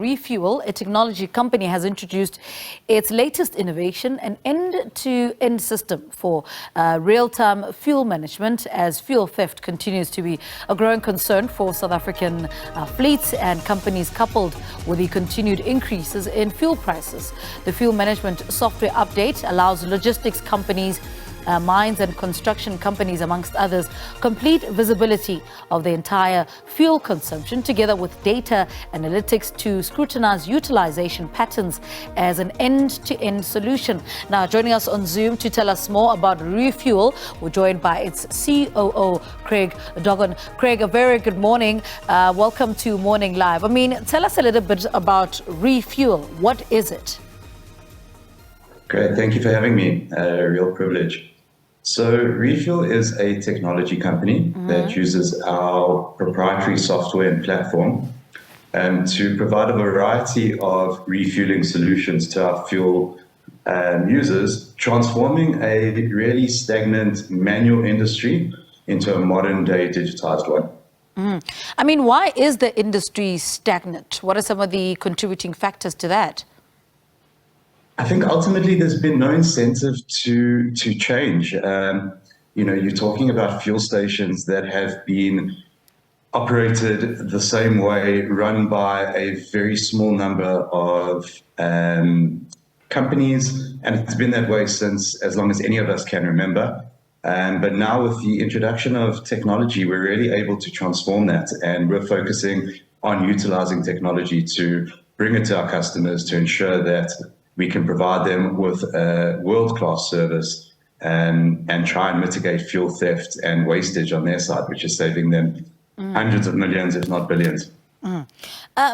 Refuel, a technology company, has introduced its latest innovation, an end-to-end system for real-time fuel management, as fuel theft continues to be a growing concern for South African fleets and companies, coupled with the continued increases in fuel prices. The fuel management software update allows logistics companies, mines and construction companies, amongst others, complete visibility of the entire fuel consumption, together with data analytics to scrutinize utilization patterns as an end-to-end solution. Now, joining us on Zoom to tell us more about Refuel, we're joined by its COO, Craig Dogon. Craig, a very good morning. Welcome to Morning Live. Tell us a little bit about Refuel. What is it? Great, thank you for having me. A real privilege. So Refuel is a technology company that uses our proprietary software and platform to provide a variety of refueling solutions to our fuel users, transforming a really stagnant manual industry into a modern-day digitized one. Why is the industry stagnant? What are some of the contributing factors to that? I think ultimately there's been no incentive to change. You're talking about fuel stations that have been operated the same way, run by a very small number of companies, and it's been that way since as long as any of us can remember. But now with the introduction of technology, we're really able to transform that, and we're focusing on utilizing technology to bring it to our customers to ensure that we can provide them with a world-class service and try and mitigate fuel theft and wastage on their side, which is saving them hundreds of millions, if not billions.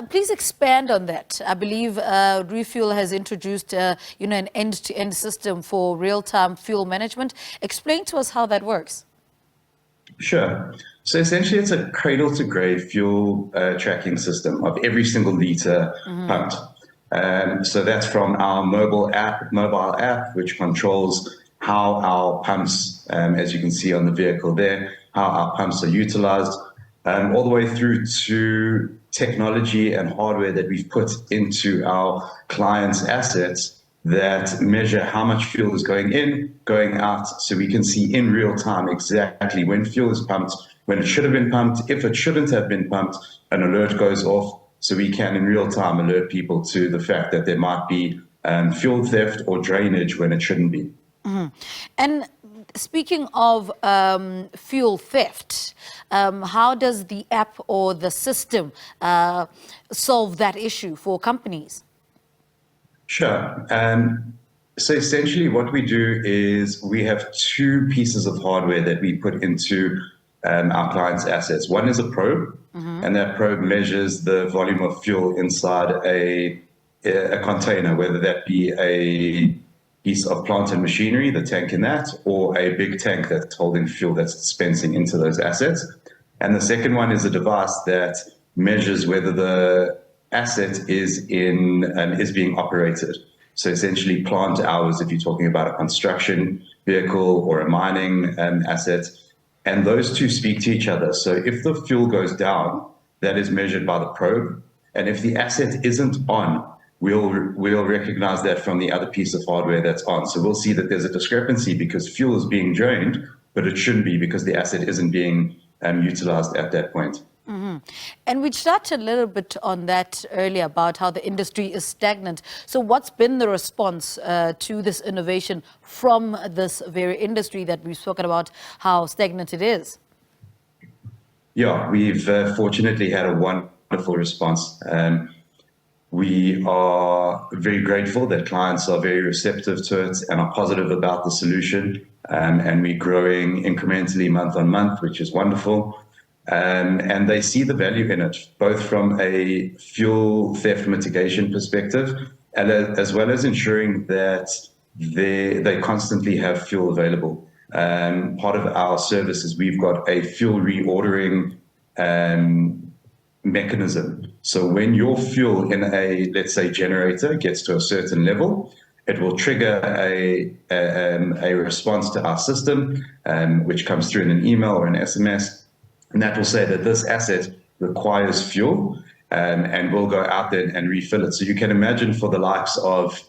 Please expand on that. I believe Refuel has introduced an end-to-end system for real-time fuel management. Explain to us how that works. Sure. So essentially, it's a cradle-to-grave fuel tracking system of every single liter pumped. So that's from our mobile app, which controls how our pumps, as you can see on the vehicle there, how our pumps are utilized, all the way through to technology and hardware that we've put into our clients' assets that measure how much fuel is going in, going out, so we can see in real time exactly when fuel is pumped, when it should have been pumped, if it shouldn't have been pumped, an alert goes off. So we can, in real time, alert people to the fact that there might be fuel theft or drainage when it shouldn't be. And speaking of fuel theft, how does the app or the system solve that issue for companies? Sure. So essentially what we do is we have two pieces of hardware that we put into our clients' assets. One is a probe, and that probe measures the volume of fuel inside a container, whether that be a piece of plant and machinery, the tank in that, or a big tank that's holding fuel that's dispensing into those assets. And the second one is a device that measures whether the asset is being operated. So essentially plant hours, if you're talking about a construction vehicle or a mining asset. And those two speak to each other. So if the fuel goes down, that is measured by the probe. And if the asset isn't on, we'll recognize that from the other piece of hardware that's on. So we'll see that there's a discrepancy because fuel is being drained, but it shouldn't be because the asset isn't being utilized at that point. And we touched a little bit on that earlier about how the industry is stagnant. So what's been the response to this innovation from this very industry that we've spoken about, how stagnant it is? Yeah, we've fortunately had a wonderful response. We are very grateful that clients are very receptive to it and are positive about the solution. And we're growing incrementally month on month, which is wonderful. And they see the value in it, both from a fuel theft mitigation perspective, and as well as ensuring that they constantly have fuel available. Part of our service is we've got a fuel reordering mechanism. So when your fuel in a, let's say, generator gets to a certain level, it will trigger a response to our system, which comes through in an email or an SMS. And that will say that this asset requires fuel, and we'll go out there and refill it. So you can imagine for the likes of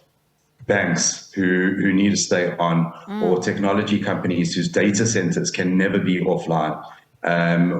banks who need to stay on, or technology companies whose data centers can never be offline,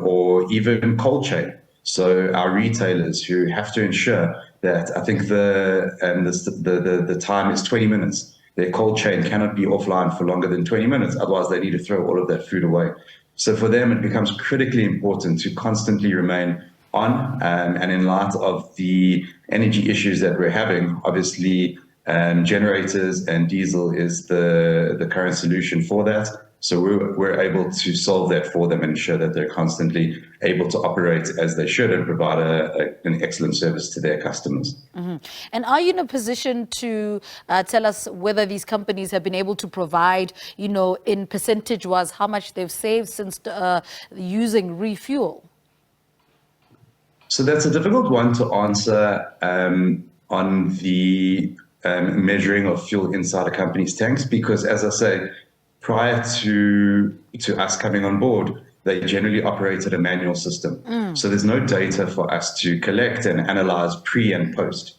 or even cold chain. So our retailers who have to ensure that, I think the time is 20 minutes. Their cold chain cannot be offline for longer than 20 minutes. Otherwise, they need to throw all of that food away. So for them, it becomes critically important to constantly remain on. And in light of the energy issues that we're having, obviously, generators and diesel is the current solution for that. So we're able to solve that for them and ensure that they're constantly able to operate as they should and provide an excellent service to their customers. Mm-hmm. And are you in a position to tell us whether these companies have been able to provide, in percentage-wise, how much they've saved since using Refuel? So that's a difficult one to answer on the measuring of fuel inside a company's tanks, because, as I say, prior to us coming on board, they generally operated a manual system. So there's no data for us to collect and analyze pre and post.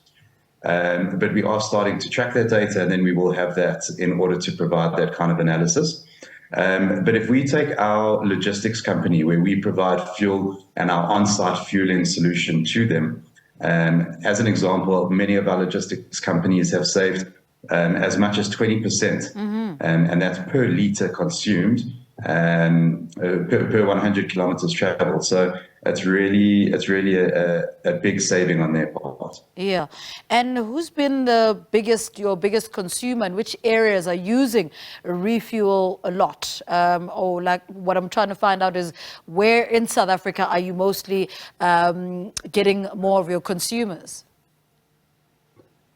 But we are starting to track that data, and then we will have that in order to provide that kind of analysis. But if we take our logistics company, where we provide fuel and our on-site fueling solution to them, as an example, many of our logistics companies have saved as much as 20%, and that's per litre consumed, per 100 kilometers traveled. So it's really a big saving on their part. Yeah. And who's been your biggest consumer, and which areas are using Refuel a lot? Or like what I'm trying to find out is, where in South Africa are you mostly getting more of your consumers?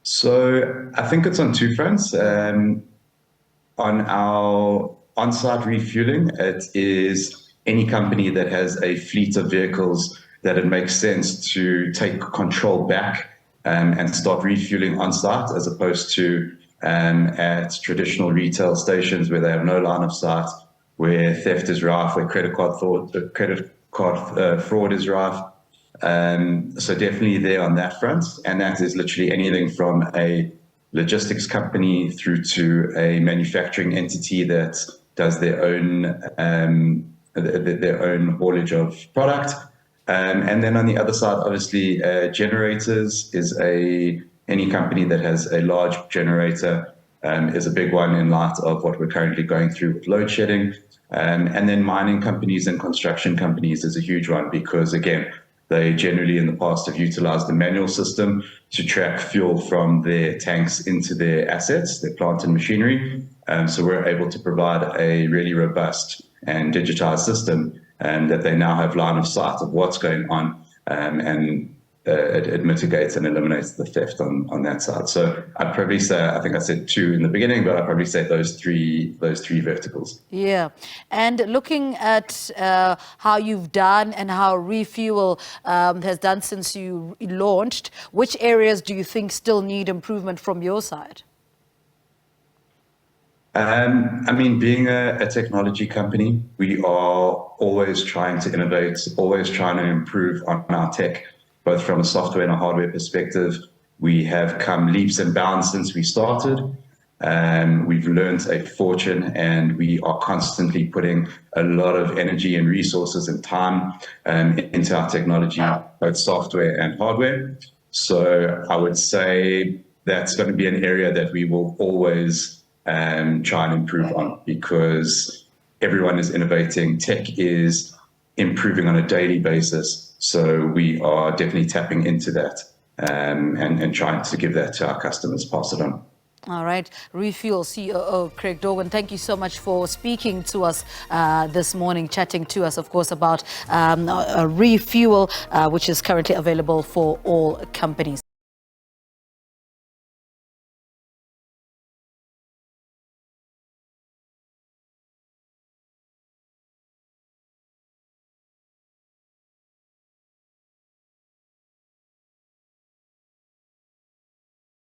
So I think it's on two fronts. On our on-site refueling, it is any company that has a fleet of vehicles that it makes sense to take control back and start refueling on-site, as opposed to at traditional retail stations where they have no line of sight, where theft is rife, where credit card fraud is rife. So definitely there on that front, and that is literally anything from a logistics company through to a manufacturing entity that does their own haulage of product. And then on the other side, obviously, generators is any company that has a large generator is a big one in light of what we're currently going through with load shedding. And then mining companies and construction companies is a huge one, because again, they generally in the past have utilized the manual system to track fuel from their tanks into their assets, their plant and machinery. So we're able to provide a really robust and digitized system that they now have line of sight of what's going on, and it mitigates and eliminates the theft on that side. So I'd probably say, I think I said two in the beginning, but I'd probably say those three verticals. Yeah. And looking at how you've done and how Refuel has done since you launched, which areas do you think still need improvement from your side? I mean, being a technology company, we are always trying to innovate, always trying to improve on our tech, both from a software and a hardware perspective. We have come leaps and bounds since we started. We've learned a fortune, and we are constantly putting a lot of energy and resources and time into our technology, both software and hardware. So I would say that's going to be an area that we will always try and improve on, because everyone is innovating. Tech is improving on a daily basis. So we are definitely tapping into that and trying to give that to our customers, pass it on. All right. Refuel COO Craig Dogon, thank you so much for speaking to us this morning, chatting to us, of course, about Refuel, which is currently available for all companies.